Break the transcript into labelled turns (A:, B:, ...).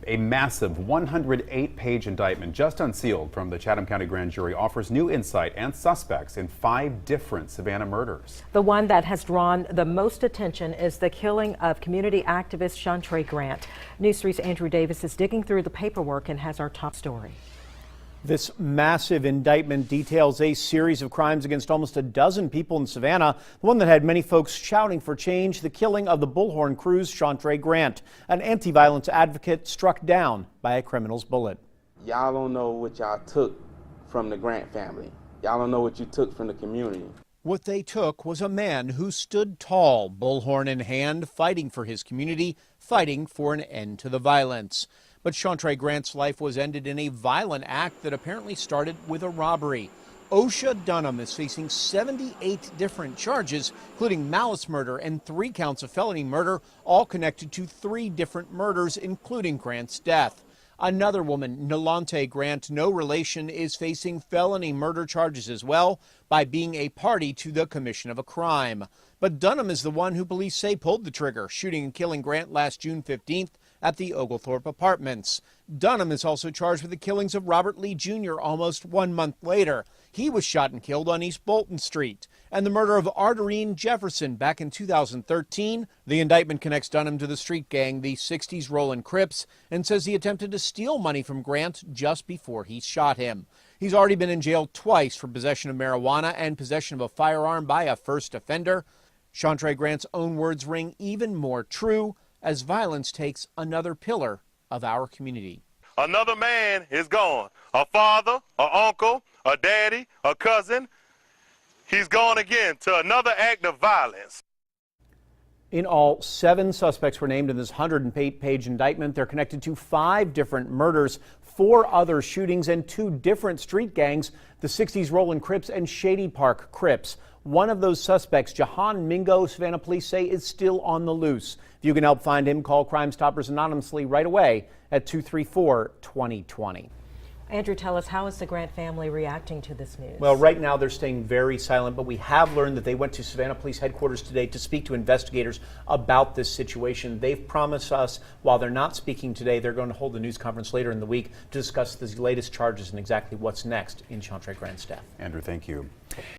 A: A massive 108-page indictment, just unsealed from the Chatham County Grand Jury, offers new insight and suspects in 5 different Savannah murders.
B: The one that has drawn the most attention is the killing of community activist Shawntray Grant. News 3's Andrew Davis is digging through the paperwork and has our top story.
C: This massive indictment details a series of crimes against almost a dozen people in Savannah. The one that had many folks shouting for change, the killing of the Bullhorn Crew's Shawntray Grant, an anti-violence advocate struck down by a criminal's bullet.
D: Y'all don't know what y'all took from the Grant family. Y'all don't know what you took from the community.
C: What they took was a man who stood tall, bullhorn in hand, fighting for his community, fighting for an end to the violence. But Shawntray Grant's life was ended in a violent act that apparently started with a robbery. Osha Dunham is facing 78 different charges, including malice murder and 3 counts of felony murder, all connected to 3 different murders, including Grant's death. Another woman, Shawntray Grant, no relation, is facing felony murder charges as well by being a party to the commission of a crime. But Dunham is the one who police say pulled the trigger, shooting and killing Grant last June 15th at the Oglethorpe Apartments. Dunham is also charged with the killings of Robert Lee Jr. almost 1 month later. He was shot and killed on East Bolton Street. And the murder of Arderine Jefferson back in 2013. The indictment connects Dunham to the street gang, the 60s Rollin' Crips, and says he attempted to steal money from Grant just before he shot him. He's already been in jail twice for possession of marijuana and possession of a firearm by a first offender. Shawntray Grant's own words ring even more true as violence takes another pillar of our community.
E: Another man is gone. A father, an uncle, a daddy, a cousin. He's gone again to another act of violence.
C: In all, 7 suspects were named in this 108-page indictment. They're connected to 5 different murders, 4 other shootings, and 2 different street gangs, the 60s Rollin' Crips and Shady Park Crips. One of those suspects, Jahan Mingo, Savannah police say is still on the loose. If you can help find him, call Crime Stoppers anonymously right away at 234-2020.
B: Andrew, tell us, how is the Grant family reacting to this news?
C: Well, right now they're staying very silent, but we have learned that they went to Savannah Police Headquarters today to speak to investigators about this situation. They've promised us, while they're not speaking today, they're going to hold a news conference later in the week to discuss the latest charges and exactly what's next in Shawntray Grant's death.
A: Andrew, thank you.